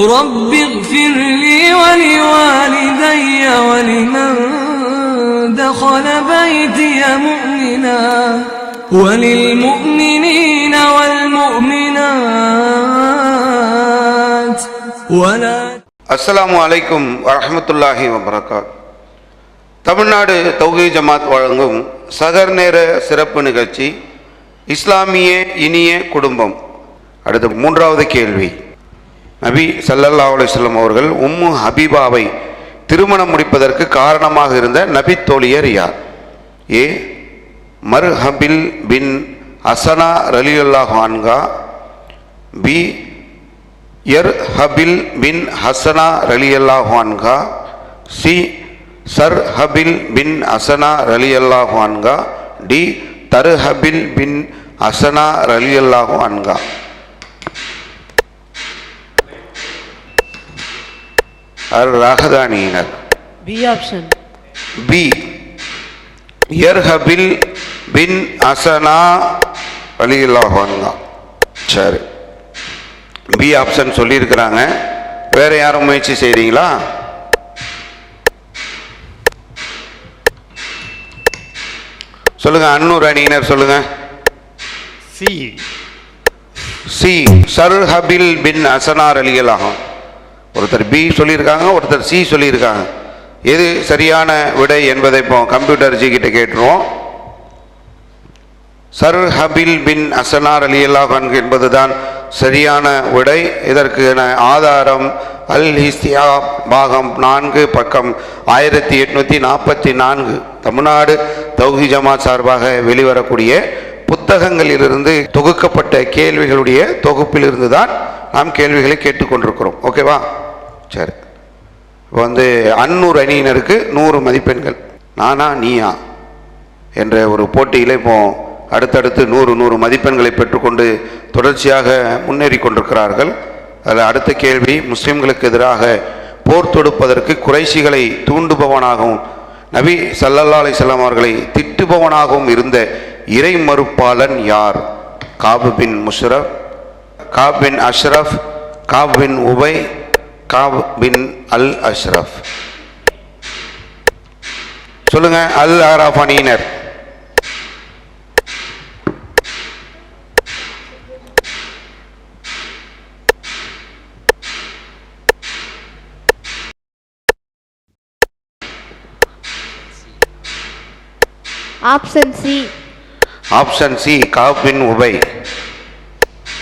رب اغفر لي ولوالدي ولمن دخل بيتي مؤمنا وللمؤمنين والمؤمنات ولا. அஸ்ஸலாமு அலைக்கும் வரஹ்மத்துல்லாஹி வபரகாத்துஹு. தமிழ்நாடு தௌஹீத் ஜமாத் வழங்கும் சகர் நேர சிறப்பு நிகழ்ச்சி இஸ்லாமிய இனிய குடும்பம். அடுத்து மூன்றாவது கேள்வி. நபி ஸல்லல்லாஹு அலைஹி வஸல்லம் அவர்கள் உம்மு ஹபீபாவை திருமணம் முடிப்பதற்கு காரணமாக இருந்த நபி தோழியர் யார்? ஏ மர்ஹபில் பின் ஹசனா ரலியல்லாஹு அன்ஹா, பி யர்ஹபில் பின் ஹசனா ரலியல்லாஹு அன்ஹா, சி சர்ஹபில் பின் ஹசனா ரலியல்லாஹு அன்ஹா, டி தர்ஹபில் பின் ஹசனா ரலியல்லாஹு அன்ஹா. ராகதானியினர் பி ஆப்ஷன். பி யர்ஹபில் பின் ஹசனா ரலியல்லாஹு அன்ஹா. சரி, பி ஆப்ஷன் சொல்லியிருக்கிறாங்க. வேற யாரும் முயற்சி செய்றீங்களா? சொல்லுங்க, அன்னூர் அணியினர் சொல்லுங்க. சி. சி சர்ஹபில் பின் ஹசனா ரலியல்லாஹு. ஒருத்தர் பி சொல்லியிருக்காங்க, ஒருத்தர் சி சொல்லியிருக்காங்க. எது சரியான விடை என்பதை இப்போ கம்ப்யூட்டர் ஜி கிட்ட கேட்டுருவோம். சர்ஹபில் பின் ஹசனா ரலியல்லாஹு அன்ஹு என்பதுதான் சரியான விடை. இதற்கு ஆதாரம் அல் ஹிஸ்தியா பாகம் 4 பக்கம் 1844 தமிழ்நாடு தௌஹீத் ஜமாத் சார்பாக வெளிவரக்கூடிய புத்தகங்களிலிருந்து தொகுக்கப்பட்ட கேள்விகளுடைய தொகுப்பிலிருந்து தான் நாம் கேள்விகளை கேட்டுக்கொண்டிருக்கிறோம். ஓகேவா? சரி, இப்போ அன்னூர் அணியினருக்கு 100 மதிப்பெண்கள். நானா நீயா என்ற ஒரு போட்டியில் இப்போ அடுத்தடுத்து 100 மதிப்பெண்களை பெற்றுக்கொண்டு தொடர்ச்சியாக முன்னேறி கொண்டிருக்கிறார்கள். அதில் அடுத்த கேள்வி, முஸ்லிம்களுக்கு எதிராக போர் தொடுப்பதற்கு குறைஷிகளை தூண்டுபவனாகவும் நபி ஸல்லல்லாஹு அலைஹி வஸல்லம் அவர்களை திட்டுபவனாகவும் இருந்த இறை மறுப்பாளன் யார்? காப் பின் முஷ்ரப், காப் பின் அஷ்ரஃப், காப் பின் உபை, காப் பின் அல் அஷ்ரஃப். சொல்லுங்க. அல் ஆராஃப் அணியினர் ஆப்ஷன் சி. ஆப்ஷன் சி காப் பின் உபை.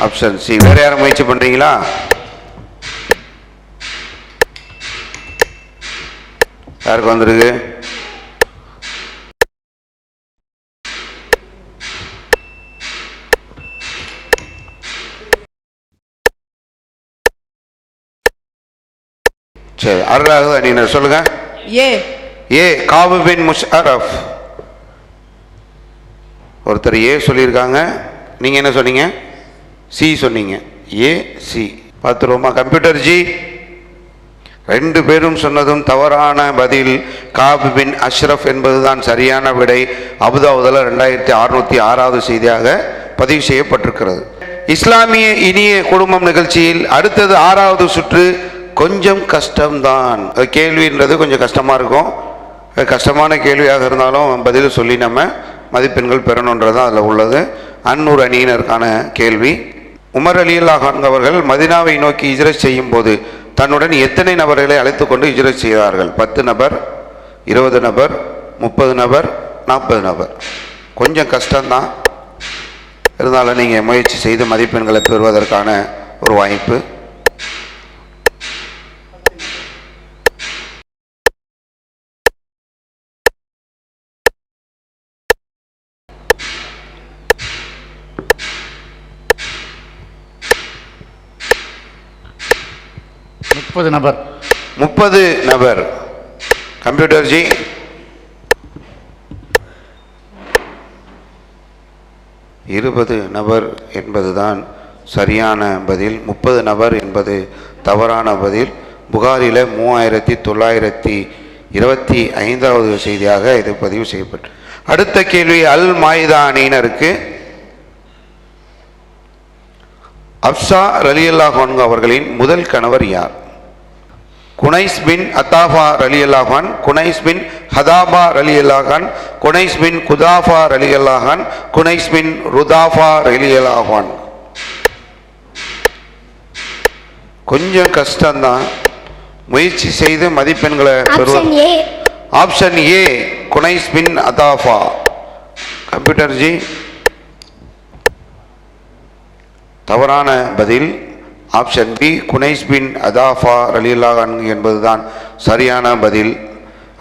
Option C. வேற யாரும் முயற்சி பண்றீங்களா? யாருக்கு வந்திருக்கு? சரி, அர்ராக அணியினர் சொல்லுங்க. ஏ. ஏ காப் பின் முஷ்அரஃப். ஒருத்தர் ஏ சொல்லியிருக்காங்க, நீங்க என்ன சொன்னீங்க? சி சொன்னீங்க. A C. பார்த்துருவோமா கம்ப்யூட்டர் ஜி? 2 பேரும் சொன்னதும் தவறான பதில். காப் பின் அஷ்ரஃப் என்பதுதான் சரியான விடை. அபுதாவுதில் 2606வது செய்தியாக பதிவு செய்யப்பட்டிருக்கிறது. இஸ்லாமிய இனிய குடும்பம் நிகழ்ச்சியில் அடுத்தது 6வது சுற்று. கொஞ்சம் கஷ்டம்தான் கேள்வின்றது, கொஞ்சம் கஷ்டமா இருக்கும். கஷ்டமான கேள்வியாக இருந்தாலும் பதில் சொல்லி நம்ம மதிப்பெண்கள் பெறணுன்றதான் அதில் உள்ளது. அன்னூர் அணியினருக்கான கேள்வி. உமர் ரலியல்லாஹு அன்ஹு அவர்கள் மதீனாவை நோக்கி ஹிஜ்ரத் செய்யும் போது தன்னுடன் எத்தனை நபர்களை அழைத்து கொண்டு ஹிஜ்ரத் செய்தார்கள்? 10 நபர், 20 நபர், 30 நபர், 40 நபர். கொஞ்சம் கஷ்டம்தான், இருந்தாலும் நீங்கள் முயற்சி செய்து மதிப்பெண்களை பெறுவதற்கான ஒரு வாய்ப்பு. நபர். 30 நபர். Computer G? 20 நபர் என்பதுதான் சரியான பதில். 30 நபர் என்பது தவறான பதில். புகாரில 3925வது செய்தியாக இது பதிவு செய்யப்பட்டு. அடுத்த கேள்வி அல் மாயிதா அணியினருக்கு. அப்சா ரலியல்லாஹு அன்ஹு அவர்களின் முதல் கணவர் யார்? குனைஸ் பின் அத்தாஃபா ரலியல்லாஹு அன்ஹு, குனைஸ் பின் ஹதாபா ரலியல்லாஹு அன்ஹு, குனைஸ் பின் குதாஃபா ரலியல்லாஹு அன்ஹு, குனைஸ் பின் ருதாஃபா ரலியல்லாஹு அன்ஹு. கொஞ்சம் கஷ்டம்தான், முயற்சி செய்து மதிப்பெண்களை பெறுவது. ஆப்ஷன் ஏ குனைஸ் பின் அத்தாஃபா. கம்ப்யூட்டர் ஜி, தவறான பதில் ஆப்ஷன் பி குனைஸ் பின் அதாஃபா ரலியல்லாஹு அன்ஹு என்பதுதான் சரியான பதில்.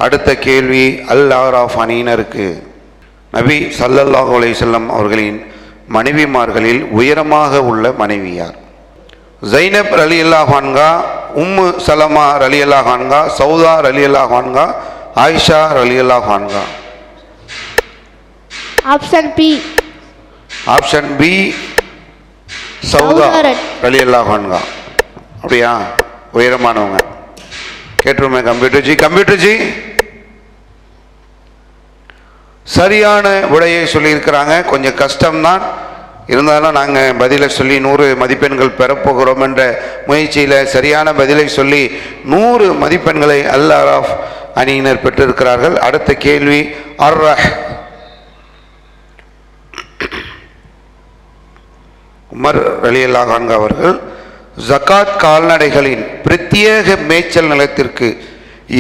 அடுத்த கேள்வி அல் ஆராஃப் அணியினருக்கு. நபி ஸல்லல்லாஹு அலைஹி வஸல்லம் அவர்களின் மனைவிமார்களில் உயரமாக உள்ள மனைவி யார்? ஜைனப் ரலியல்லாஹு அன்ஹா, உம்மு சலமா ரலியல்லாஹு அன்ஹா, சௌதா ரலியல்லாஹு அன்ஹா, ஆயிஷா ரலியல்லாஹு அன்ஹா. Option B. Option B Sawda ரலியல்லாஹு அன்ஹா. அப்படியா? உயரமானவங்க. கேட்டுருமே கம்ப்யூட்டர் ஜி. கம்ப்யூட்டர் ஜி சரியான விடையை சொல்லியிருக்கிறாங்க. கொஞ்சம் கஷ்டம்தான், இருந்தாலும் நாங்கள் பதிலை சொல்லி 100 மதிப்பெண்கள் பெறப்போகிறோம் என்ற முயற்சியில் சரியான பதிலை சொல்லி 100 மதிப்பெண்களை அல் ஆராஃப் அணியினர் பெற்றிருக்கிறார்கள். அடுத்த கேள்வி உமர் ரலியல்லாஹு அன்ஹு அவர்கள் ஜகாத் கால்நடைகளின் பிரத்யேக மேய்ச்சல் நிலத்திற்கு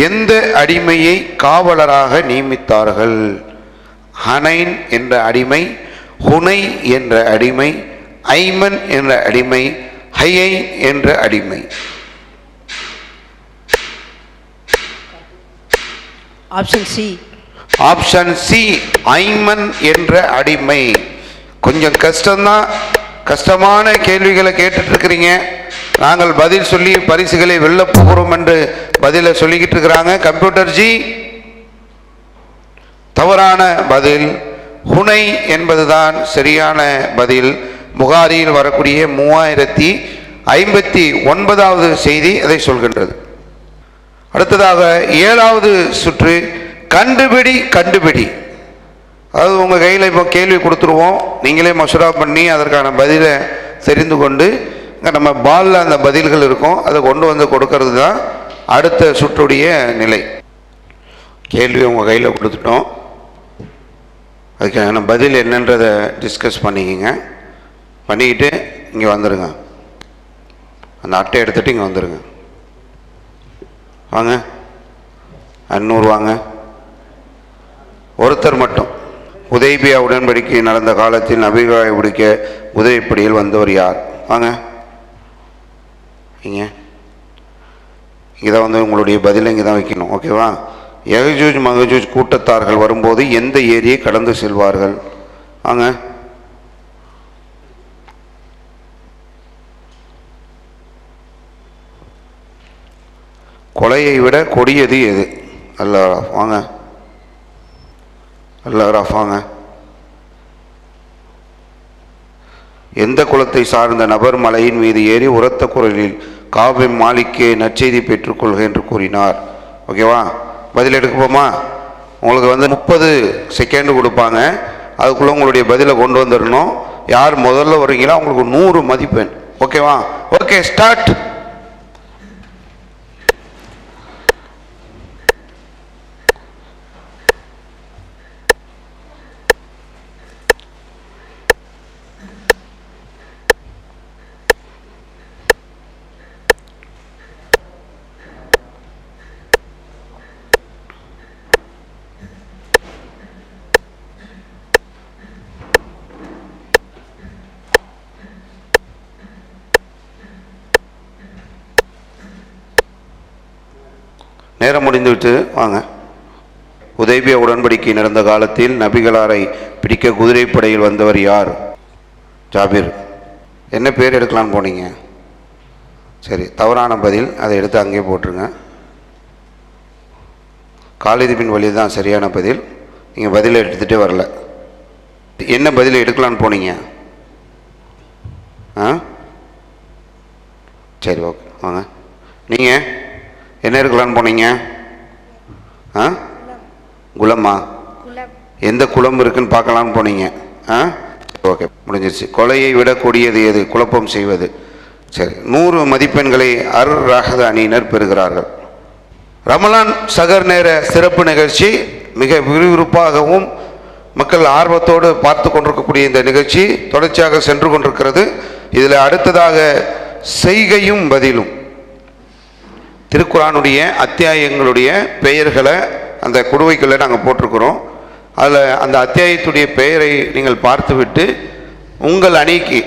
எந்த அடிமையை காவலராக நியமித்தார்கள்? ஹனைன் என்ற அடிமை, ஹுனை என்ற அடிமை, ஐமன் என்ற அடிமை, ஹையை என்ற அடிமை. Option C. Option C Ayman என்ற அடிமை. கொஞ்சம் கஷ்டம்தான், கஷ்டமான கேள்விகளை கேட்டுட்டு இருக்கிறீங்க. நாங்கள் பதில் சொல்லி பரிசுகளை வெல்ல போகிறோம் என்று பதிலை சொல்லிக்கிட்டு இருக்கிறாங்க. கம்ப்யூட்டர் ஜி தவறான பதில். ஹுனை என்பதுதான் சரியான பதில். புகாரியில் வரக்கூடிய 3059வது செய்தி அதை சொல்கின்றது. அடுத்ததாக 7வது சுற்று கண்டுபிடி கண்டுபிடி. அதாவது உங்கள் கையில் இப்போ கேள்வி கொடுத்துருவோம், நீங்களே மசூரா பண்ணி அதற்கான பதிலை தெரிந்து கொண்டு இங்கே நம்ம பாலில் அந்த பதில்கள் இருக்கும், அதை கொண்டு வந்து கொடுக்கறது தான் அடுத்த சுற்றுடைய நிலை. கேள்வி உங்கள் கையில் கொடுத்துட்டோம், அதுக்கான பதில் என்னன்றதை டிஸ்கஸ் பண்ணிக்கிங்க. பண்ணிக்கிட்டு இங்கே வந்துடுங்க, அந்த அட்டை எடுத்துகிட்டு இங்கே வந்துடுங்க. வாங்க, அன்னூர் வாங்க. ஒருத்தர் மட்டும். உதைபியா உடன்படிக்கை நடந்த காலத்தில் நபிகளை பிடிக்க உதவிப்படியில் வந்தவர் யார்? வாங்க இங்கே. இங்கே தான் வந்து உங்களுடைய பதிலை இங்கே தான் வைக்கணும், ஓகேவா? யஜூஜ் மகஜூஜ் கூட்டத்தார்கள் வரும்போது எந்த ஏரியை கடந்து செல்வார்கள்? வாங்க. கொலையை விட கொடியது எது? அல்லாஹ். வாங்க அல்லாஹ். வாங்க. எந்த குலத்தை சார்ந்த நபர் மலையின் மீது ஏறி உரத்த குரலில் காபிம் மாலிக்கே நற்செய்தி பெற்றுக்கொள்க என்று கூறினார்? ஓகேவா? பதில் எடுக்கப்போமா? உங்களுக்கு வந்து 30 செகண்ட் கொடுப்பாங்க, அதுக்குள்ளே உங்களுடைய பதிலை கொண்டு வந்துடணும். யார் முதல்ல வரீங்களோ அவங்களுக்கு 100 மதிப்பெண், ஓகேவா? Okay, start. நேரம் முடிந்துவிட்டு வாங்க. உதைபியா உடன்படிக்கை நடந்த காலத்தில் நபிகளாரை பிடிக்க குதிரைப்படையில் வந்தவர் யார்? ஜாபிர். என்ன பேர் எடுக்கலான்னு போனீங்க? சரி, தவறான பதில், அதை எடுத்து அங்கே போட்டுருங்க. காலிது பின் வலீத் தான் சரியான பதில். நீங்கள் பதிலை எடுத்துகிட்டே வரல. என்ன பதிலை எடுக்கலான்னு போனீங்க? சரி, ஓகே, வாங்க. நீங்கள் என்ன இருக்கலான்னு போனீங்க? குலமா? எந்த குலம் இருக்குன்னு பார்க்கலான்னு போனீங்க? ஓகே, முடிஞ்சிருச்சு. கொலையை விடக்கூடியது எது? குழப்பம் செய்வது. சரி, 100 மதிப்பெண்களை அர் ராகத அணியினர் பெறுகிறார்கள். ரமலான் சகர் நேர சிறப்பு நிகழ்ச்சி மிக விறுவிறுப்பாகவும் மக்கள் ஆர்வத்தோடு பார்த்து கொண்டிருக்கக்கூடிய இந்த நிகழ்ச்சி தொடர்ச்சியாக சென்று கொண்டிருக்கிறது. இதில் அடுத்ததாக செய்கையும் பதிலும் திருக்குரானுடைய அத்தியாயங்களுடைய பெயர்களை அந்த குடுவைக்குள்ளே நாங்கள் போட்டிருக்கிறோம். அதில் அந்த அத்தியாயத்துடைய பெயரை நீங்கள் பார்த்துவிட்டு உங்கள் அணிக்கு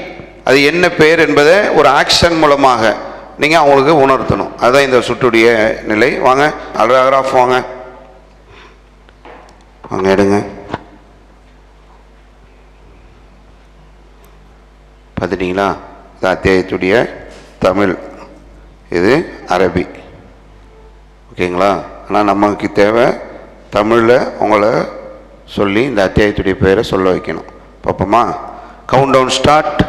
அது என்ன பெயர் என்பதை ஒரு ஆக்ஷன் மூலமாக நீங்கள் அவங்களுக்கு உணர்த்தணும். அதுதான் இந்த சுற்றுடைய நிலை. வாங்க அல்ராகிராஃப் வாங்க வாங்க எடுங்க. பார்த்துட்டிங்களா? இது அத்தியாயத்துடைய தமிழ், இது அரபி. ஓகேங்களா? ஆனால் நமக்கு தேவை தமிழில் உங்களை சொல்லி இந்த அத்தியாயத்துடைய பெயரை சொல்ல வைக்கணும். பார்ப்போமா? Countdown start.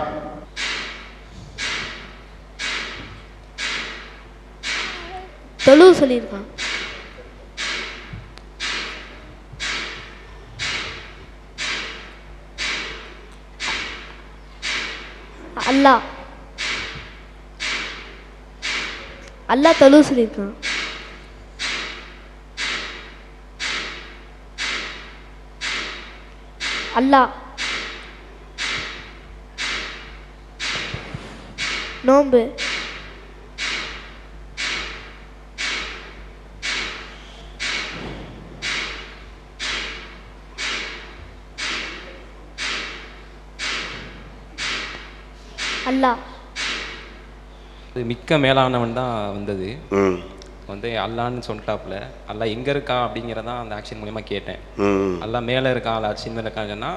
தொழு சொல்லியிருக்கான். அல்லாஹ் அல்லாஹ் தொழு சொல்லியிருக்கான். அல்லாஹ் நோன்பு. அல்லாஹ் மிக்க மேலானவன் தான் வந்தது. வந்து அல்லான்னு சொல்லிட்டாப்புல, அல்லா எங்க இருக்கான் அப்படிங்கிறதான் அந்த ஆக்ஷன் மூலியமா கேட்டேன். அல்லா மேல இருக்கான், அல்லா சின்ன இருக்கான்னு சொன்னா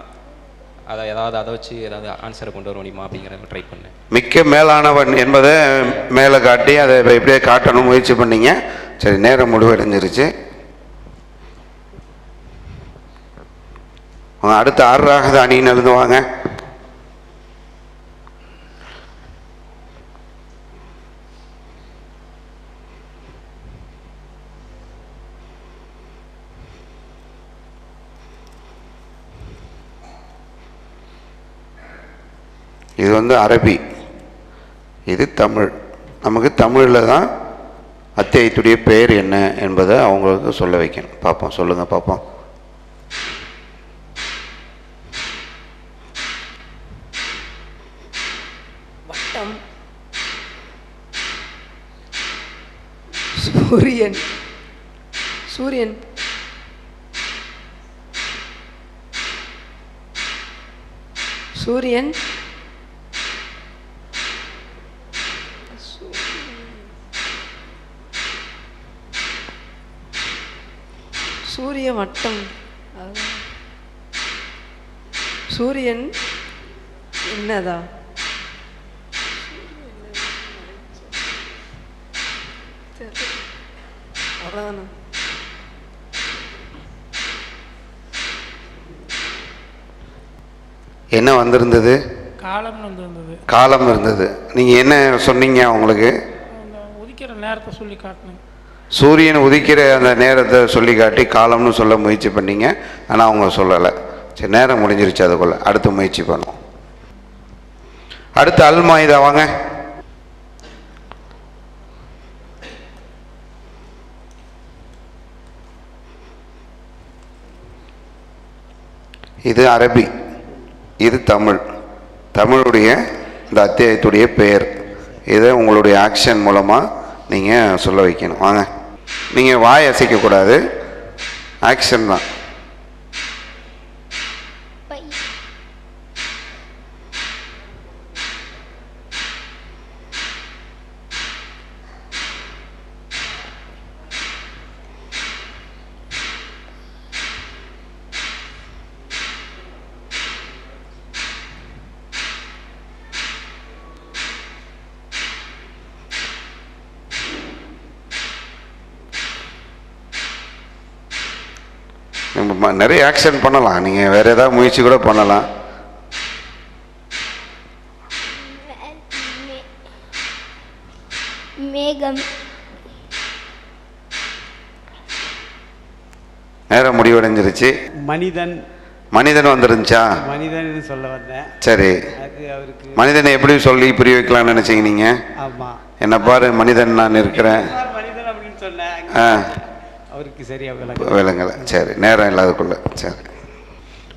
அதை ஏதாவது அதை வச்சு ஏதாவது ஆன்சரை கொண்டு வர முடியுமா அப்படிங்கிறத ட்ரை பண்ணேன். மிக்க மேலானவன் என்பதை மேலே காட்டி அதை எப்படியே காட்டணும் முயற்சி பண்ணீங்க. சரி, நேரம் முடிவடைஞ்சிருச்சு. அடுத்த அர் ராகத அணின்னு எழுதுவாங்க. இது வந்து அரபி, இது தமிழ். நமக்கு தமிழில் தான் அத்தியாயத்துடைய பெயர் என்ன என்பதை அவங்களுக்கு சொல்ல வைக்கணும். பார்ப்போம், சொல்லுங்கள் பார்ப்போம். வட்டம், சூரியன், சூரியன், சூரியன், சூரிய வட்டம், சூரியன் என்னதா? அவ்வளோதானா? என்ன வந்திருந்தது? காலம் வந்திருந்தது. காலம் இருந்தது. நீங்கள் என்ன சொன்னீங்க? அவங்களுக்கு உதிக்கிற நேரத்தை சொல்லி காட்டினேன். சூரியன் உதிக்கிற அந்த நேரத்தை சொல்லி காட்டி காலம்னு சொல்ல முயற்சி பண்ணீங்க. ஆனால் அவங்க சொல்லலை. சரி, நேரம் முடிஞ்சிருச்சு. அதுக்குள்ள அடுத்து முயற்சி பண்ணுவோம். அடுத்து அல் மாயிதா வாங்க. இது அரபி, இது தமிழ். தமிழுடைய இந்த அத்தியாயத்துடைய பெயர். இதை உங்களுடைய ஆக்ஷன் மூலமாக நீங்கள் சொல்ல வைக்கணும். வாங்க, நீங்கள் வாய் அசைக்கக்கூடாது, ஆக்ஷன் தான். நிறைய ஆக்ஷன் பண்ணலாம். நீங்கள் வேறு ஏதாவது முயற்சி கூட பண்ணலாம். மேகம். நேரம் முடிவடைஞ்சிருச்சு. மனிதன். மனிதன் வந்துருந்துச்சா? மனிதன் சொல்ல வந்தேன். சரி, அது அவருக்கு மனிதனை எப்படி சொல்லி புரிய வைக்கலாம்னு நினைச்சீங்க நீங்க? ஆமா, என்ன பாரு மனிதன் நான் இருக்கிறேன். மனிதன் அப்படின்னு சொன்னேன். அவருக்கு சரியா விளங்கல. சரி, நேரம் இல்லாதக்குள்ள. சரி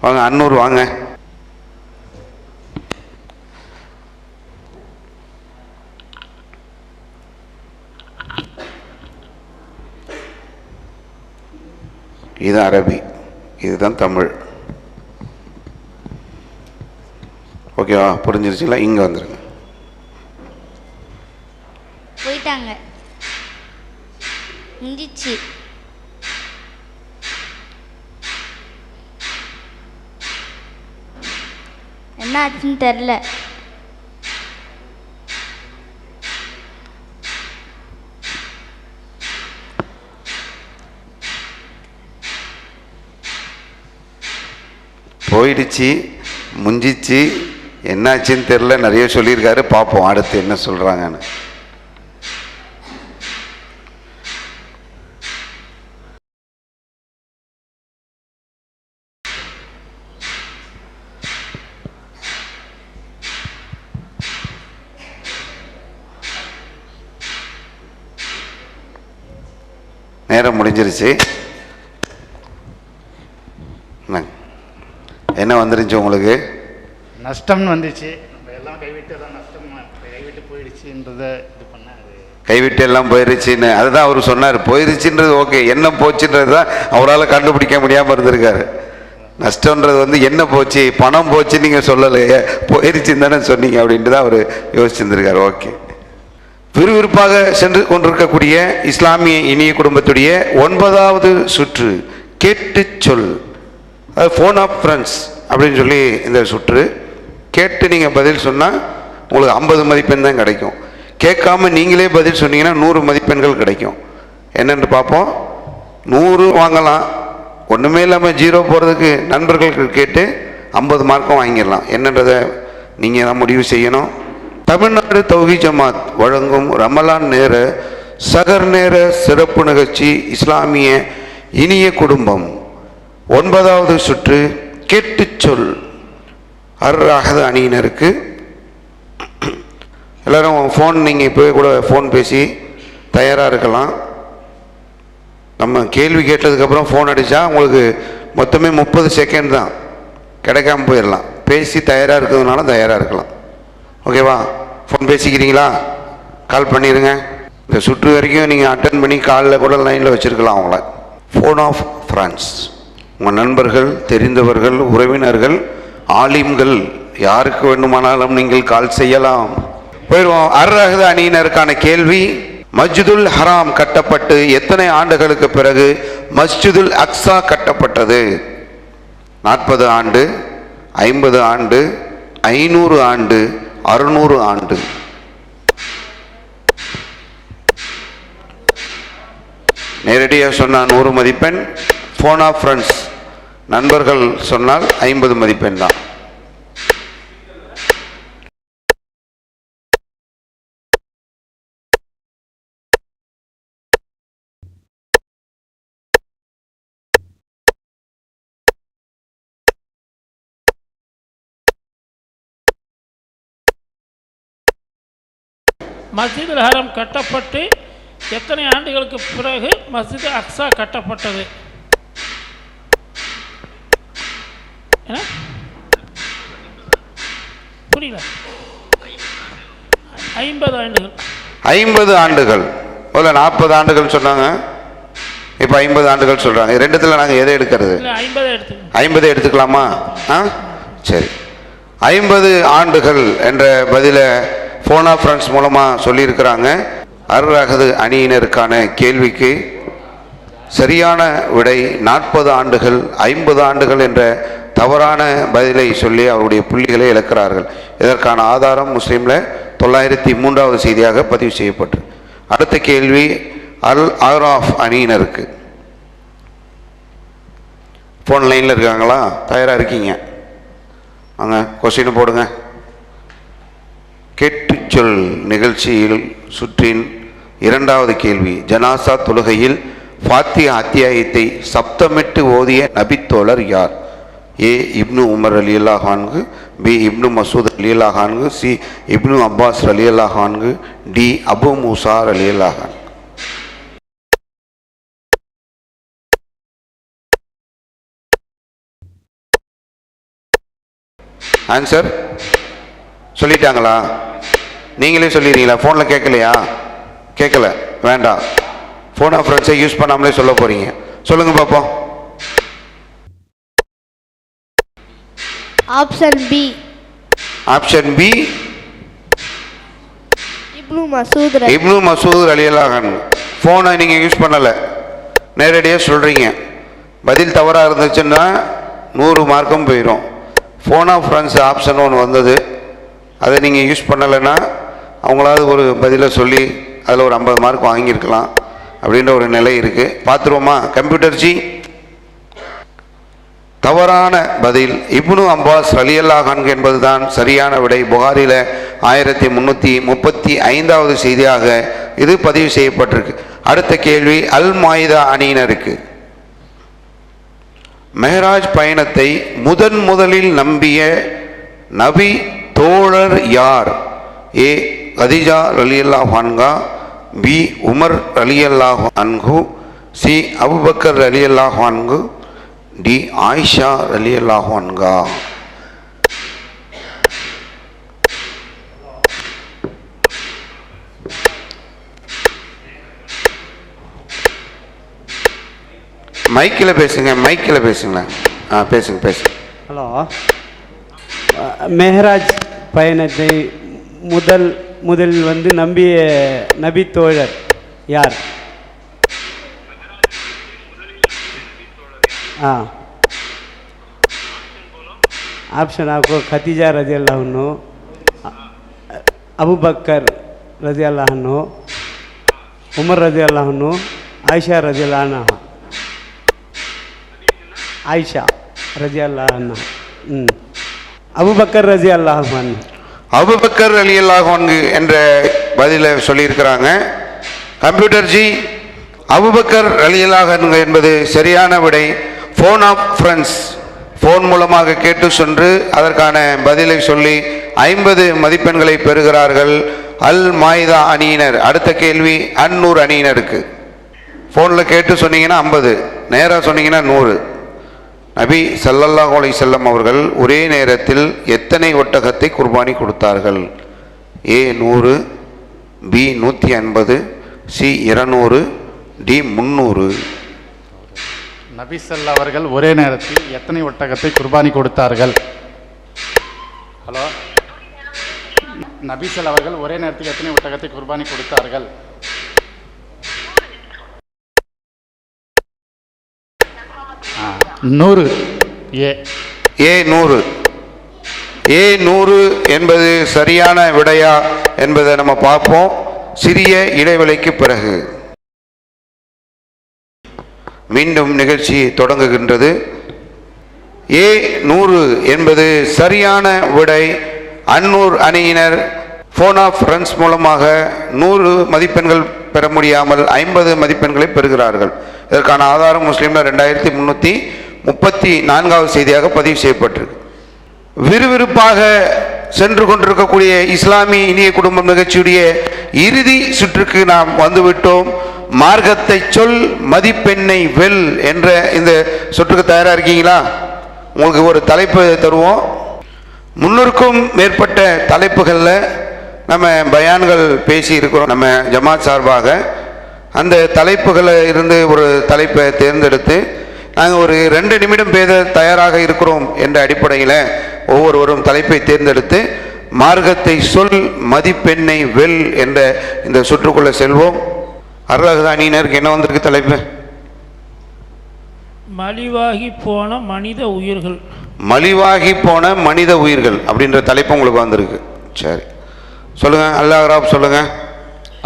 வாங்க, அன்னூர் வாங்க. இது அரபி, இதுதான் தமிழ். ஓகேவா? புரிஞ்சிருச்சுங்களா? இங்கே வந்துருங்க. போயிட்டாங்க, முடிஞ்சிச்சு. என்ன ஆச்சுன்னு தெரில. போயிடுச்சு, முஞ்சிச்சு, என்னாச்சுன்னு தெரில, நிறைய சொல்லியிருக்காரு. பார்ப்போம் அடுத்து என்ன சொல்கிறாங்கன்னு. நேரம் முடிஞ்சிருச்சு. என்ன வந்துருந்துச்சு உங்களுக்கு? நஷ்டம்னு வந்துச்சு. நம்ம எல்லாம் கைவிட்டு தான் நஷ்டம், கைவிட்டு போயிடுச்சுன்றதை இது பண்ண, கைவிட்டு எல்லாம் போயிருச்சுன்னு அதுதான் அவர் சொன்னார். போயிருச்சுன்றது ஓகே, என்ன போச்சுன்றது தான் அவரால் கண்டுபிடிக்க முடியாமல் இருந்திருக்காரு. நஷ்டன்றது வந்து என்ன போச்சு, பணம் போச்சு நீங்கள் சொல்லலையே, போயிருச்சுன்னு தானே சொன்னீங்க அப்படின்ட்டு தான் அவர் யோசிச்சிருந்திருக்காரு. ஓகே, விறுவிறுப்பாக சென்று கொண்டிருக்கக்கூடிய இஸ்லாமிய இனிய குடும்பத்துடைய 9வது சுற்று கேட்டு சொல், அது ஃபோன் ஆஃப் ஃப்ரெண்ட்ஸ் அப்படின்னு சொல்லி இந்த சுற்று. கேட்டு நீங்கள் பதில் சொன்னால் உங்களுக்கு 50 மதிப்பெண் தான் கிடைக்கும். கேட்காம நீங்களே பதில் சொன்னீங்கன்னா 100 மதிப்பெண்கள் கிடைக்கும். என்னென்று பார்ப்போம். 100 வாங்கலாம், ஒன்றுமே இல்லாமல் 0 போகிறதுக்கு நண்பர்களுக்கு கேட்டு 50 மார்க்கும் வாங்கிடலாம். என்னன்றதை நீங்கள் தான் முடிவு செய்யணும். தமிழ்நாடு தௌஹீத் ஜமாத் வழங்கும் ரமலான் நேர சகர் நேர சிறப்பு நிகழ்ச்சி இஸ்லாமிய இனிய குடும்பம் 9வது சுற்று கேட்டு சொல். அர்ராஹது அணியினருக்கு எல்லோரும் ஃபோன், நீங்கள் இப்போ கூட ஃபோன் பேசி தயாராக இருக்கலாம். நம்ம கேள்வி கேட்டதுக்கப்புறம் ஃபோன் அடித்தா உங்களுக்கு மொத்தமே 30 செகண்ட் தான், கிடைக்காம போயிடலாம். பேசி தயாராக இருக்கிறதுனால தயாராக இருக்கலாம். ஓகேவா? ஃபோன் பேசிக்கிறீங்களா? கால் பண்ணிடுங்க. இந்த சுற்று வரைக்கும் நீங்கள் அட்டன் பண்ணி காலில் கூட லைனில் வச்சுருக்கலாம் அவங்கள. ஃபோன் ஆஃப் ஃப்ரெண்ட்ஸ், உங்கள் நண்பர்கள், தெரிந்தவர்கள், உறவினர்கள், ஆலிம்கள், யாருக்கு வேண்டுமானாலும் நீங்கள் கால் செய்யலாம். போயிடுவோம். அர்ரஹது அணியினருக்கான கேள்வி, மஸ்ஜிதுல் ஹராம் கட்டப்பட்டு எத்தனை ஆண்டுகளுக்கு பிறகு மஸ்ஜிதுல் அக்ஸா கட்டப்பட்டது? 40 ஆண்டு, 50 ஆண்டு, 500 ஆண்டு, 600 ஆண்டு? நேரடியாக சொன்னால் 100 மதிப்பெண். ஃபோன் ஆஃப் ஃப்ரெண்ட்ஸ், நண்பர்கள் சொன்னால் 50 மதிப்பெண் தான். மஸ்ஜிதுல் ஹரம் கட்டப்பட்டு எத்தனை ஆண்டுகளுக்கு பிறகு மஸ்ஜித் அக்ஸா கட்டப்பட்டது? புரியல. 50 ஆண்டுகள். 50 ஆண்டுகள். முதல்ல 40 ஆண்டுகள் சொன்னாங்க, இப்போ 50 ஆண்டுகள் சொல்கிறாங்க. ரெண்டுத்தில் நாங்கள் எதை எடுக்கிறது? 50 எடுத்துக்கலாமா? சரி, 50 ஆண்டுகள் என்ற பதிலை ஃபோன் ஆஃப் ஃப்ரெண்ட்ஸ் மூலமாக சொல்லியிருக்கிறாங்க. அர்ரஹது அணியினருக்கான கேள்விக்கு சரியான விடை 40 ஆண்டுகள். 50 ஆண்டுகள் என்ற தவறான பதிலை சொல்லி அவருடைய புள்ளிகளை இழக்கிறார்கள். இதற்கான ஆதாரம் முஸ்லீமில் 903வது செய்தியாக பதிவு செய்யப்பட்டு. அடுத்த கேள்வி அல் ஆராஃப் அணியினருக்கு. ஃபோன் லைனில் இருக்காங்களா? தயாராக இருக்கீங்க? வாங்க, கொஸ்டின் போடுங்க. கேட்டுச்சொல் நிகழ்ச்சியில் சுற்றின் 2வது கேள்வி, ஜனாசா தொழுகையில் ஃபாத்திஹா அத்தியாயத்தை சப்தமிட்டு ஓதிய நபித்தோழர் யார்? ஏ இப்னு உமர் ரலியல்லாஹு அன்ஹு, பி இப்னு மசூத் ரலியல்லாஹு அன்ஹு, சி இப்னு அப்பாஸ் ரலியல்லாஹு அன்ஹு, டி அபு மூசா ரலியல்லாஹு அன்ஹு. ஆன்சர் சொல்லிட்டாங்களா? நீங்களே சொல்லிடுறீங்களா? ஃபோனில் கேட்கலையா? கேட்கல, வேண்டாம். ஃபோன் ஆஃப் ஃப்ரெண்ட்ஸை யூஸ் பண்ணாமலே சொல்ல போகிறீங்க. சொல்லுங்கள் பார்ப்போம். Option B. Option B Ibn Masud Ibn Masud ரலியல்லாஹு அன்ஹு. ஃபோனை நீங்கள் யூஸ் பண்ணலை, நேரடியாக சொல்கிறீங்க. பதில் தவறாக இருந்துச்சுன்னா 100 மார்க்கும் போயிடும். ஃபோன் ஆஃப் ஃப்ரெண்ட்ஸ் ஆப்ஷன் ஒன்று வந்தது, அதை நீங்கள் யூஸ் பண்ணலைன்னா அவங்களாவது ஒரு பதிலை சொல்லி அதில் ஒரு 50 மார்க் வாங்கியிருக்கலாம் அப்படின்ற ஒரு நிலை இருக்குது. பார்த்துருவோமா? கம்ப்யூட்டர் ஜி, தவறான பதில் இப்னு அப்பாஸ் ரலியல்லாஹு அன்ஹு என்பது தான் சரியான விடை. புகாரில 1335வது செய்தியாக இது பதிவு செய்யப்பட்டிருக்கு. அடுத்த கேள்வி அல் மாயிதா அணியினருக்கு. மெஹராஜ் பயணத்தை முதலில் நம்பிய நபி தோழர் யார்? ஏ கதீஜா ரலியல்லாஹு அன்ஹா, பி உமர் ரலியல்லாஹு அன்ஹு, சி அபூபக்கர் ரலியல்லாஹு அன்ஹு, டி ஆயிஷா ரலியல்லாஹு அன்ஹா. மைக்கில் பேசுங்க, மைக்கில் பேசுங்களா? பேசுங்க பேசுங்க. ஹலோ, மெஹராஜ் பயணத்தை முதலில் வந்து நம்பிய நபி தோழர் யார்? ऑप्शन आपको खदीजा रजी अल्लाह अन्हु, अबू बकर रजी अल्लाह अन्हु, उमर रजी अल्लाह अन्हु, आयशा रजी अल्लाह अन्हा. आयशा रजी अल्लाह अन्हा, अबू बकर रजी अल्लाह अन्हु. அபூபக்கர் ரலியல்லாஹு அன்ஹு என்ற பதிலை சொல்லியிருக்கிறாங்க. கம்ப்யூட்டர் ஜி, அபூபக்கர் ரலியல்லாஹு அன்ஹு என்பது சரியான விடை. ஃபோன் ஆஃப் ஃப்ரெண்ட்ஸ், ஃபோன் மூலமாக கேட்டு சென்று அதற்கான பதிலை சொல்லி 50 மதிப்பெண்களை பெறுகிறார்கள் அல் மாயிதா அணியினர். அடுத்த கேள்வி அந்நூர் அணியினருக்கு. ஃபோனில் கேட்டு சொன்னீங்கன்னா 50, நேராக சொன்னீங்கன்னா 100. நபி ஸல்லல்லாஹு அலைஹி வஸல்லம் அவர்கள் ஒரே நேரத்தில் எத்தனை ஒட்டகத்தை குர்பானி கொடுத்தார்கள்? ஏ 100, பி 150, சி 200, டி 300. நபி ஸல்லல்லாஹு அவர்கள் ஒரே நேரத்தில் எத்தனை ஒட்டகத்தை குர்பானி கொடுத்தார்கள்? ஹலோ, நபி ஸல்லல்லாஹு அவர்கள் ஒரே நேரத்தில் எத்தனை ஒட்டகத்தை குர்பானி கொடுத்தார்கள்? 100. ஏ 100. ஏ 100 என்பது சரியான விடையா என்பதை நம்ம பார்ப்போம் சிறிய இடைவெளிக்கு பிறகு. மீண்டும் நிகழ்ச்சி தொடங்குகின்றது. ஏ 100 என்பது சரியான விடை. அந்நூர் அணியினர் ஃபோன் ஆஃப் ஃப்ரெண்ட்ஸ் மூலமாக 100 மதிப்பெண்கள் பெற முடியாமல் 50 மதிப்பெண்களை பெறுகிறார்கள். இதற்கான ஆதாரம் முஸ்லீம்ல 2334வது செய்தியாக பதிவு செய்யப்பட்டிருக்கு. விறுவிறுப்பாக சென்று கொண்டிருக்கக்கூடிய இஸ்லாமிய இனிய குடும்பம் நிகழ்ச்சியுடைய இறுதி சுற்றுக்கு நாம் வந்துவிட்டோம். மார்க்கத்தை சொல், மதிப்பெண்ணை வெல் என்ற இந்த சுற்றுக்கு தயாராக இருக்கீங்களா? உங்களுக்கு ஒரு தலைப்பு தருவோம். 300க்கும் மேற்பட்ட தலைப்புகளில் நம்ம பயான்கள் பேசி இருக்கிறோம். நம்ம ஜமாத் சார்பாக அந்த தலைப்புகளில் இருந்து ஒரு தலைப்பை தேர்ந்தெடுத்து நாங்கள் ஒரு 2 நிமிடம் பேச தயாராக இருக்கிறோம் என்ற அடிப்படையில் ஒவ்வொருவரும் தலைப்பை தேர்ந்தெடுத்து மார்க்கத்தை சொல், மதிப்பெண்ணை வெல் என்ற இந்த சுற்றுக்குள்ள செல்வோம். அருளகதா அணியினருக்கு என்ன வந்திருக்கு தலைப்பு? மலிவாகி போன மனித உயிர்கள். மலிவாகி போன மனித உயிர்கள் அப்படின்ற தலைப்பு உங்களுக்கு வந்திருக்கு. சரி, சொல்லுங்க. அல்லாஹ் ராப் சொல்லுங்க.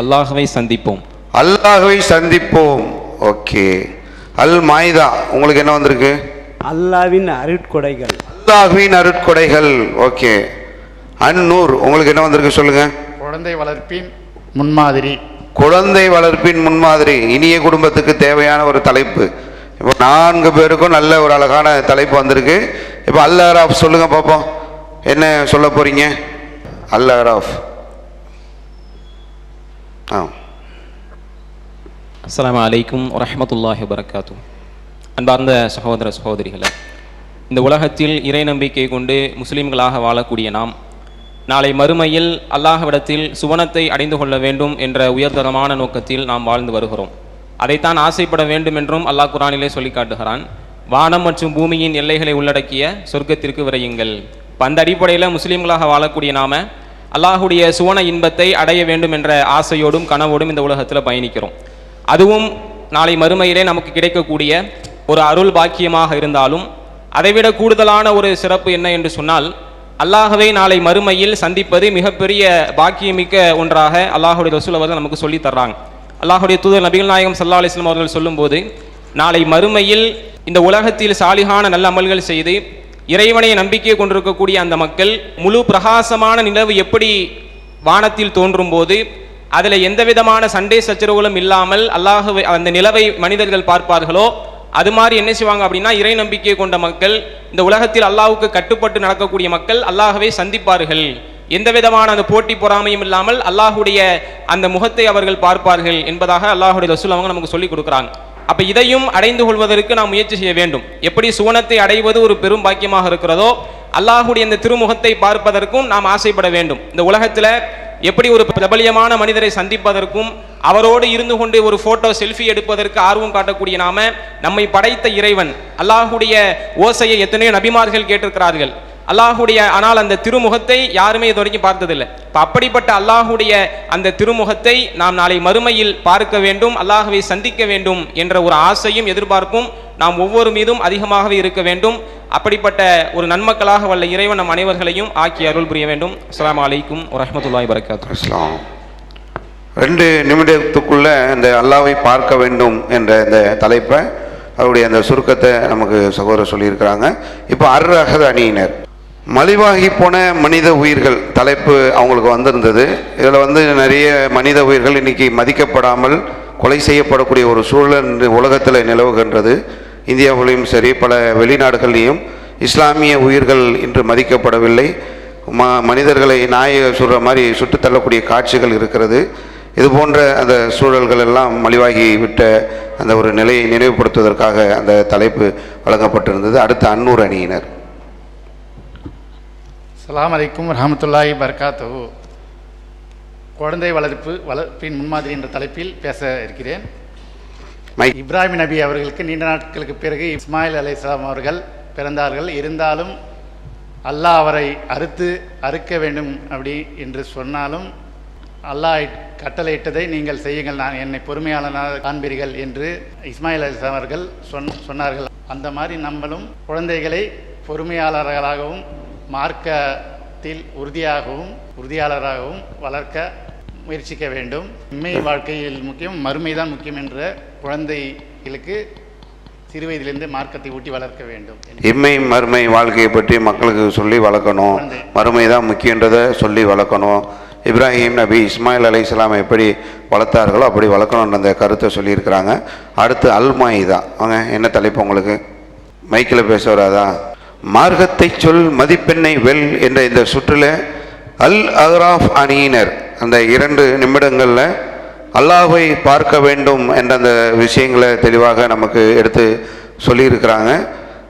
அல்லாஹ்வை சந்திப்போம். அல்லாஹ்வை சந்திப்போம். ஓகே. அல் மாயிதா உங்களுக்கு என்ன வந்திருக்கு? அல்லாஹ்வின் அருட்கொடைகள். அல்லாஹ்வின் அருட்கொடைகள். ஓகே. அந்நூர் உங்களுக்கு என்ன வந்திருக்கு? சொல்லுங்க. குழந்தை வளர்ப்பின் முன்மாதிரி. குழந்தை வளர்ப்பின் முன்மாதிரி. இனிய குடும்பத்துக்கு தேவையான ஒரு தலைப்பு. இப்போ 4 பேருக்கும் நல்ல ஒரு அழகான தலைப்பு வந்திருக்கு. இப்போ அல் அராஃப் சொல்லுங்க பார்ப்போம், என்ன சொல்ல போறீங்க? அல் அராஃப். அஸ்ஸலாமு அலைக்கும் வரஹ்மத்துல்லாஹி வபரகாத்து. அன்பார்ந்த சகோதர சகோதரிகளே, இந்த உலகத்தில் இறை நம்பிக்கை கொண்டு முஸ்லிம்களாக வாழக்கூடிய நாம் நாளை மறுமையில் அல்லாஹ்விடத்தில் சுவனத்தை அடைந்து கொள்ள வேண்டும் என்ற உயர்தரமான நோக்கத்தில் நாம் வாழ்ந்து வருகிறோம். அதைத்தான் ஆசைப்பட வேண்டும் என்றும் அல்லாஹ் குர்ஆனிலே சொல்லி காட்டுகிறான். வானம் மற்றும் பூமியின் எல்லைகளை உள்ளடக்கிய சொர்க்கத்திற்கு விரையுங்கள். அந்த அடிப்படையில் முஸ்லீம்களாக வாழக்கூடிய நாம அல்லாஹுடைய சுவன இன்பத்தை அடைய வேண்டும் என்ற ஆசையோடும் கனவோடும் இந்த உலகத்தில் பயணிக்கிறோம். அதுவும் நாளை மறுமையிலே நமக்கு கிடைக்கக்கூடிய ஒரு அருள் பாக்கியமாக இருந்தாலும் அதைவிட கூடுதலான ஒரு சிறப்பு என்ன என்று சொன்னால், அல்லாஹ்வை நாளை மறுமையில் சந்திப்பது மிகப்பெரிய பாக்கியமிக்க ஒன்றாக அல்லாஹுடைய ரசூல் அவர்கள் நமக்கு சொல்லி தர்றாங்க. அல்லாஹுடைய தூதர் நபிகள் நாயகம் ஸல்லல்லாஹு அலைஹி வஸல்லம் அவர்கள் சொல்லும்போது, நாளை மறுமையில் இந்த உலகத்தில் சாலிகான நல்ல அமல்கள் செய்து இறைவனை நம்பிக்கை கொண்டிருக்கக்கூடிய அந்த மக்கள் முழு பிரகாசமான நிலவு எப்படி வானத்தில் தோன்றும் போது அதில் எந்த விதமான சண்டை சச்சரவுகளும் இல்லாமல் அல்லாஹ்வை அந்த நிலவை மனிதர்கள் பார்ப்பார்களோ, அது மாதிரி என்ன செய்வாங்க அப்படின்னா, இறை நம்பிக்கை கொண்ட மக்கள், இந்த உலகத்தில் அல்லாஹ்வுக்கு கட்டுப்பட்டு நடக்கக்கூடிய மக்கள் அல்லாஹ்வை சந்திப்பார்கள். எந்த விதமான அந்த போட்டி பொறாமையும் இல்லாமல் அல்லாஹுடைய அந்த முகத்தை அவர்கள் பார்ப்பார்கள் என்பதாக அல்லாஹுடைய ரசூல் அவங்க நமக்கு சொல்லி கொடுக்குறாங்க. அப்போ இதையும் அடைந்து கொள்வதற்கு நாம் முயற்சி செய்ய வேண்டும். எப்படி சுவனத்தை அடைவது ஒரு பெரும் பாக்கியமாக இருக்கிறதோ, அல்லாஹுடைய இந்த திருமுகத்தை பார்ப்பதற்கும் நாம் ஆசைப்பட வேண்டும். இந்த உலகத்தில் எப்படி ஒரு பிரபலியமான மனிதரை சந்திப்பதற்கும் அவரோடு இருந்து கொண்டு ஒரு போட்டோ செல்ஃபி எடுப்பதற்கு ஆர்வம் காட்டக்கூடிய நாம, நம்மை படைத்த இறைவன் அல்லாஹுடைய ஓசையை எத்தனையோ நபிமார்கள் கேட்டிருக்கிறார்கள் அல்லாஹுடைய, ஆனால் அந்த திருமுகத்தை யாருமே இது வரைக்கும் பார்த்ததில்லை. இப்போ அப்படிப்பட்ட அல்லாஹுடைய அந்த திருமுகத்தை நாம் நாளை மறுமையில் பார்க்க வேண்டும், அல்லாஹுவை சந்திக்க வேண்டும் என்ற ஒரு ஆசையும் எதிர்பார்ப்பும் நாம் ஒவ்வொரு மீதும் அதிகமாகவே இருக்க வேண்டும். அப்படிப்பட்ட ஒரு நன்மக்களாக வல்ல இறைவன் நம் அனைவர்களையும் ஆக்கி அருள் புரிய வேண்டும். அஸ்ஸலாமு அலைக்கும் வரஹ்மத்துல்லாஹி வபரகாத்துஹு. அஸ்ஸலாம். 2 நிமிடத்துக்குள்ள இந்த அல்லாஹ்வை பார்க்க வேண்டும் என்ற இந்த தலைப்பை, அவருடைய அந்த சுருக்கத்தை நமக்கு சகோதரர் சொல்லியிருக்கிறாங்க. இப்போ அர்-ரஹது அணியினர், மலிவாகி போன மனித உயிர்கள் தலைப்பு அவங்களுக்கு வந்திருந்தது. இதில் நிறைய மனித உயிர்கள் இன்னைக்கு மதிக்கப்படாமல் கொலை செய்யப்படக்கூடிய ஒரு சூழல் உலகத்தில் நிலவுகின்றது. இந்தியாவிலையும் சரி, பல வெளிநாடுகள்லையும் இஸ்லாமிய உயிர்கள் இன்று மதிக்கப்படவில்லை. மனிதர்களை நாயை சுடுற மாதிரி சுட்டு தள்ளக்கூடிய காட்சிகள் இருக்கிறது. இது போன்ற அந்த சூழல்கள் எல்லாம் மலிவாகி விட்ட அந்த ஒரு நிலையை நினைவுபடுத்துவதற்காக அந்த தலைப்பு வழங்கப்பட்டிருந்தது. அடுத்த அன்னூர் அணியினர். அஸ்ஸலாமு அலைக்கும் வரஹ்மத்துல்லாஹி வபரகாத்துஹு. குழந்தை வளர்ப்பின் முன்மாதிரி என்ற தலைப்பில் பேச இருக்கிறேன். இப்ராஹிம் நபி அவர்களுக்கு நீண்ட நாட்களுக்கு பிறகு இஸ்மாயில் அலைஹிஸ்ஸலாம் அவர்கள் பிறந்தார்கள். இருந்தாலும் அல்லாஹ் அவரை அறுக்க வேண்டும் அப்படி என்று சொன்னாலும் அல்லாஹ் கட்டளையிட்டதை நீங்கள் செய்யுங்கள், நான் என்னை பொறுமையாளனாக காண்பீர்கள் என்று இஸ்மாயில் அலைஹிஸ்ஸலாம் அவர்கள் சொன்னார்கள். அந்த மாதிரி நம்மளும் குழந்தைகளை பொறுமையாளர்களாகவும் மார்க்கத்தில் உறுதியாளராகவும் வளர்க்க முயற்சிக்க வேண்டும். இம்மை வாழ்க்கையில் முக்கியம், மறுமை தான் முக்கியம் என்ற குழந்தைகளுக்கு சிறு வயதிலிருந்து மார்க்கத்தை ஊட்டி வளர்க்க வேண்டும். இம்மை மறுமை வாழ்க்கையை பற்றி மக்களுக்கு சொல்லி வளர்க்கணும், மறுமை தான் முக்கியன்றதை சொல்லி வளர்க்கணும். இப்ராஹிம் நபி இஸ்மாயில் அலைஹிஸ்ஸலாம் எப்படி வளர்த்தார்களோ அப்படி வளர்க்கணுன்ற அந்த கருத்தை சொல்லியிருக்கிறாங்க. அடுத்து அல்-மாயிதா. அவங்க என்ன தலைப்பு உங்களுக்கு? மைக்கில் பேச வராதா? மார்க்கத்தை சொல் மதிப்பெண்ணை வெல் என்ற இந்த சுற்றுல அல்-அராஃப் அணியினர் அந்த 2 நிமிடங்களில் அல்லாஹ்வை பார்க்க வேண்டும் என்ற அந்த விஷயங்களை தெளிவாக நமக்கு எடுத்து சொல்லியிருக்கிறாங்க.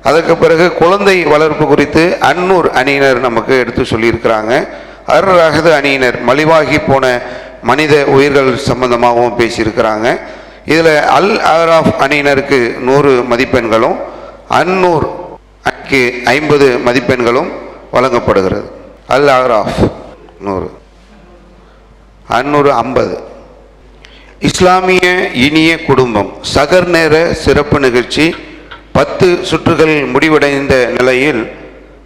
அதுக்கு பிறகு குழந்தை வளர்ப்பு குறித்து அன்னூர் அணியினர் நமக்கு எடுத்து சொல்லியிருக்கிறாங்க. அர்-ரஹது அணியினர் மலிவாகி போன மனித உயிர்கள் சம்பந்தமாகவும் பேசியிருக்கிறாங்க. இதில் அல்-அராஃப் அணியினருக்கு 100 மதிப்பெண்களும் அன்னூர் அணிக்கு 50 மதிப்பெண்களும் வழங்கப்படுகிறது. அல்-அராஃப் 100, அன்னூர் 50. இஸ்லாமிய இனிய குடும்பம் சகர் நேர சிறப்பு நிகழ்ச்சி 10 சுற்றுகள் முடிவடைந்த நிலையில்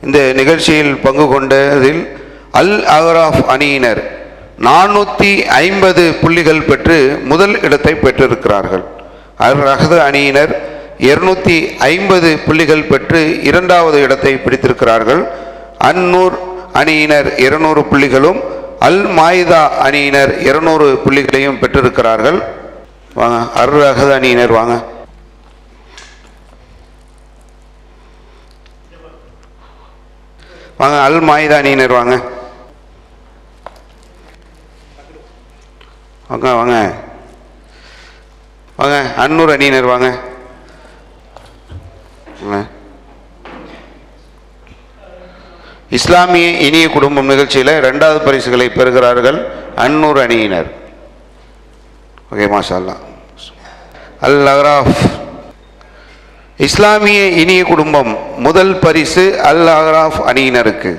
இந்த நிகழ்ச்சியில் பங்கு கொண்டதில் அல்-அராஃப் அணியினர் 450 புள்ளிகள் பெற்று முதல் இடத்தை பெற்றிருக்கிறார்கள். அர்-ரஹது அணியினர் 250 புள்ளிகள் பெற்று 2வது இடத்தை பிடித்திருக்கிறார்கள். அன்னூர் அணியினர் 200 புள்ளிகளும் அல்-மாயிதா அணியினர் 200 புள்ளிகளையும் பெற்றிருக்கிறார்கள். வாங்க அர்-ரஹது அணியினர் வாங்க. வாங்க. அல் மாயிதா அணியினர் வாங்க வாங்க வாங்க வாங்க. அன்னூர் அணியினர் வாங்க. இஸ்லாமிய இனிய குடும்பம் நிகழ்ச்சியில் 2வது பரிசுகளை பெறுகிறார்கள் அன்னூர் அணியினர். ஓகே, மாஷா அல்லாஹ். அல் அஹ்ராஃப் இஸ்லாமிய இனிய குடும்பம் முதல் பரிசு அல் அஹ்ராஃப் அணியினருக்கு.